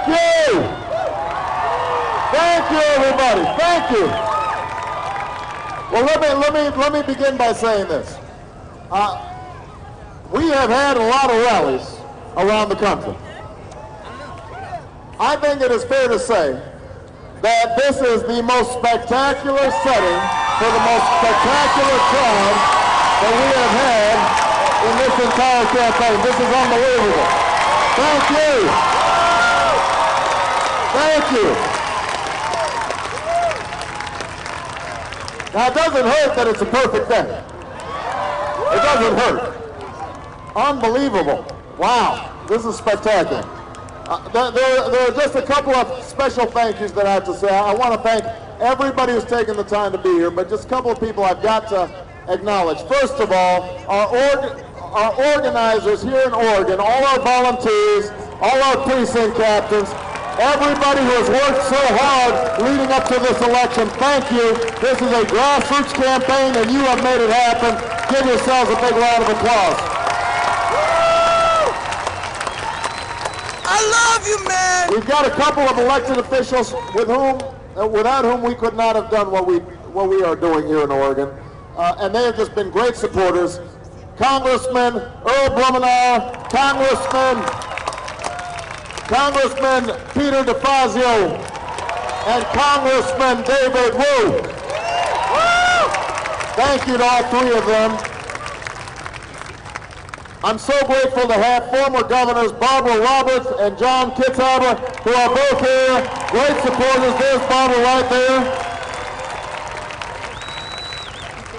Thank you. Thank you, everybody. Thank you. Well, let me begin by saying this. We have had a lot of rallies around the country. I think it is fair to say that this is the most spectacular setting for the most spectacular crowd that we have had in this entire campaign. This is unbelievable. Thank you. Thank you. Now, it doesn't hurt that it's a perfect day. It doesn't hurt. Unbelievable. Wow. This is spectacular. There are just a couple of special thank yous that I have to say. I want to thank everybody who's taken the time to be here, but just a couple of people I've got to acknowledge. First of all, our organizers here in Oregon, all our volunteers, all our precinct captains, everybody who has worked so hard leading up to this election, thank you. This is a grassroots campaign, and you have made it happen. Give yourselves a big round of applause. I love you, man! We've got a couple of elected officials without whom we could not have done what we are doing here in Oregon. And they have just been great supporters. Congressman Earl Blumenauer, Congressman Peter DeFazio, and Congressman David Wu. Thank you to all three of them. I'm so grateful to have former governors Barbara Roberts and John Kitzhaber, who are both here. Great supporters. There's Barbara right there.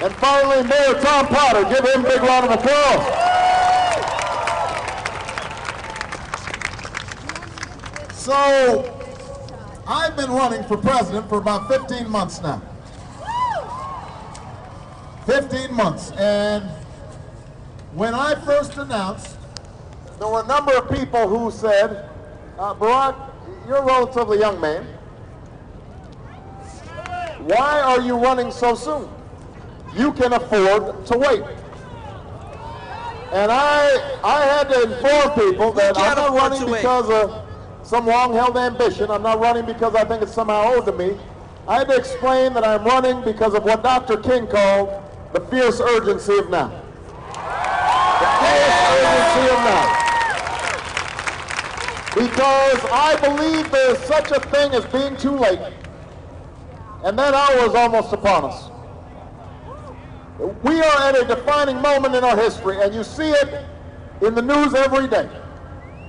And finally, Mayor Tom Potter. Give him a big round of applause. So, I've been running for president for about 15 months now. 15 months. And when I first announced, there were a number of people who said, Barack, you're a relatively young man. Why are you running so soon? You can afford to wait. And I had to inform people that I'm not running because of some long-held ambition. I'm not running because I think it's somehow owed to me. I had to explain that I'm running because of what Dr. King called the fierce urgency of now. Because I believe there's such a thing as being too late. And that hour is almost upon us. We are at a defining moment in our history, and you see it in the news every day.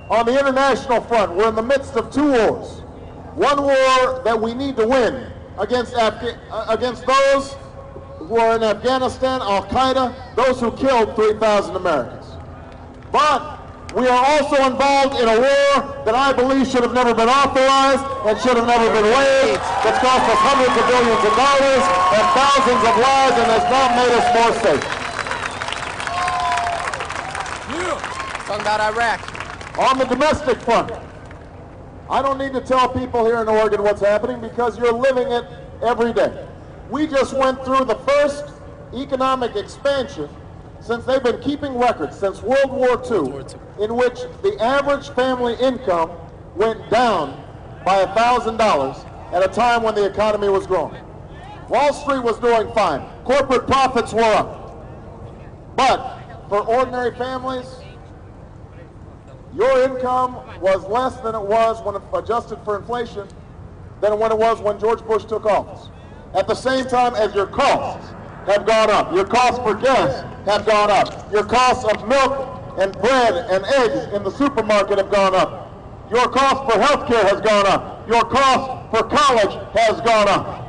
On the international front, we're in the midst of two wars. One war that we need to win against those who are in Afghanistan, Al-Qaeda, those who killed 3,000 Americans. But we are also involved in a war that I believe should have never been authorized and should have never been waged, that's cost us hundreds of billions of dollars and thousands of lives and has not made us more safe. Talking about Iraq. On the domestic front, I don't need to tell people here in Oregon what's happening because you're living it every day. We just went through the first economic expansion since they've been keeping records since World War II, in which the average family income went down by $1,000 at a time when the economy was growing. Wall Street was doing fine. Corporate profits were up. But for ordinary families, your income was less than it was when adjusted for inflation than when it was when George Bush took office. At the same time as your costs have gone up. Your costs for gas have gone up. Your costs of milk and bread and eggs in the supermarket have gone up. Your cost for health care has gone up. Your cost for college has gone up.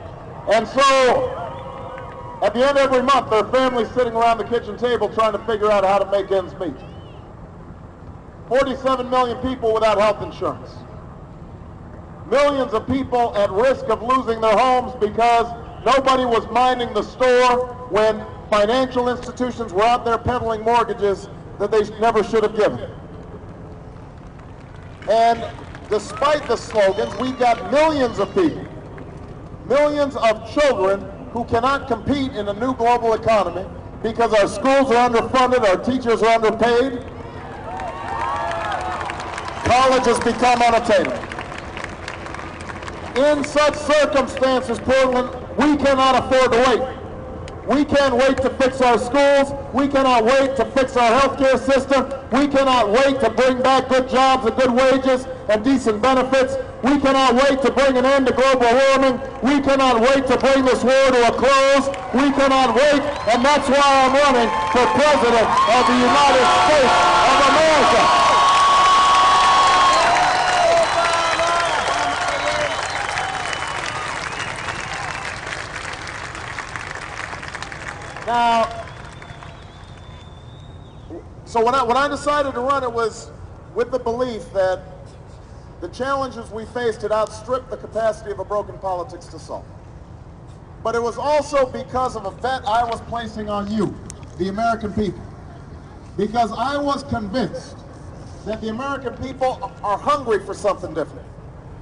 And so, at the end of every month, there are families sitting around the kitchen table trying to figure out how to make ends meet. 47 million people without health insurance. Millions of people at risk of losing their homes because nobody was minding the store when financial institutions were out there peddling mortgages that they never should have given. And despite the slogans, we've got millions of people, millions of children who cannot compete in a new global economy because our schools are underfunded, our teachers are underpaid. College has become unattainable. In such circumstances, Portland, we cannot afford to wait. We can't wait to fix our schools. We cannot wait to fix our healthcare system. We cannot wait to bring back good jobs and good wages and decent benefits. We cannot wait to bring an end to global warming. We cannot wait to bring this war to a close. We cannot wait, and that's why I'm running for President of the United States of America. Now, so when I decided to run, it was with the belief that the challenges we faced had outstripped the capacity of a broken politics to solve. But it was also because of a bet I was placing on you, the American people. Because I was convinced that the American people are hungry for something different.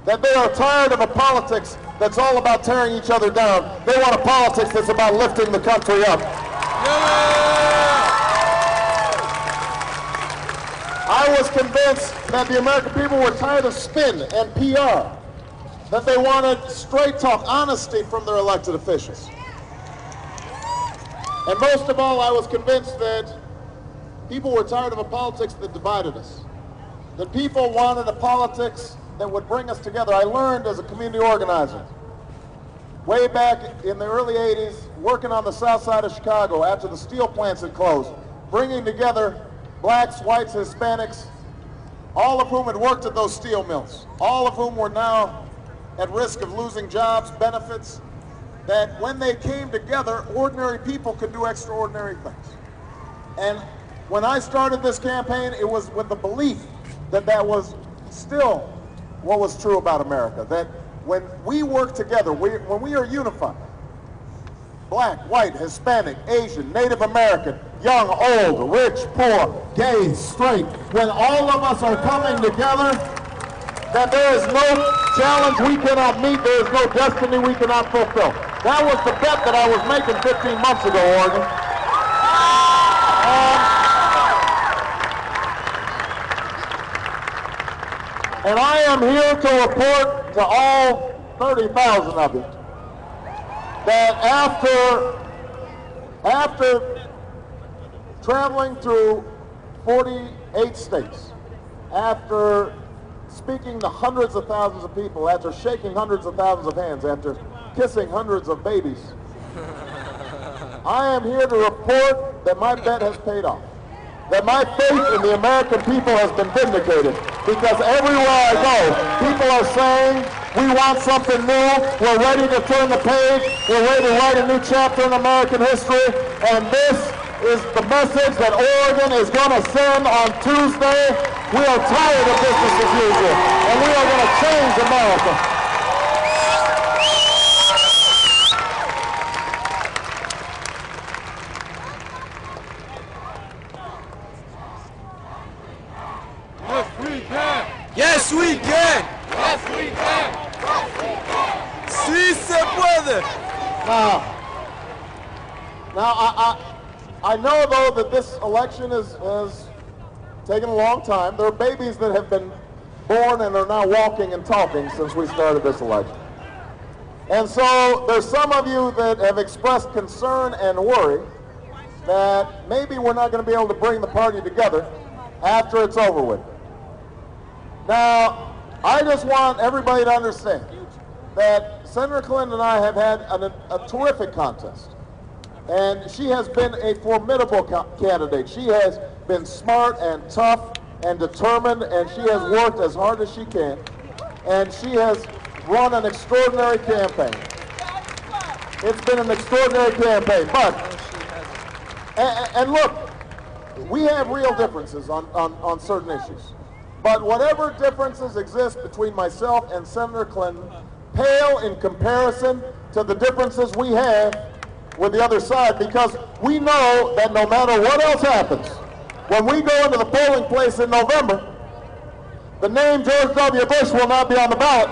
That they are tired of a politics that's all about tearing each other down. They want a politics that's about lifting the country up. I was convinced that the American people were tired of spin and PR, that they wanted straight talk, honesty from their elected officials. And most of all, I was convinced that people were tired of a politics that divided us, that people wanted a politics that would bring us together. I learned as a community organizer, way back in the early 80s, working on the south side of Chicago after the steel plants had closed, bringing together blacks, whites, Hispanics, all of whom had worked at those steel mills, all of whom were now at risk of losing jobs, benefits, that when they came together, ordinary people could do extraordinary things. And when I started this campaign, it was with the belief that that was still what was true about America, that when we work together, when we are unified, black, white, Hispanic, Asian, Native American, young, old, rich, poor, gay, straight, when all of us are coming together, that there is no challenge we cannot meet, there is no destiny we cannot fulfill. That was the bet that I was making 15 months ago, Oregon. And I am here to report to all 30,000 of you that after traveling through 48 states, after speaking to hundreds of thousands of people, after shaking hundreds of thousands of hands, after kissing hundreds of babies, I am here to report that my bet has paid off. That my faith in the American people has been vindicated. Because everywhere I go, people are saying, we want something new, we're ready to turn the page, we're ready to write a new chapter in American history, and this is the message that Oregon is going to send on Tuesday. We are tired of business as usual, and we are going to change America. Yes, we can! Yes, we can! Sí se puede! Now, I know, though, that this election has taken a long time. There are babies that have been born and are now walking and talking since we started this election. And so there's some of you that have expressed concern and worry that maybe we're not going to be able to bring the party together after it's over with. Now, I just want everybody to understand that Senator Clinton and I have had a terrific contest. And she has been a formidable candidate. She has been smart and tough and determined, and she has worked as hard as she can. And she has run an extraordinary campaign. It's been an extraordinary campaign. But, and look, we have real differences on certain issues. But whatever differences exist between myself and Senator Clinton pale in comparison to the differences we have with the other side, because we know that no matter what else happens, when we go into the polling place in November, the name George W. Bush will not be on the ballot.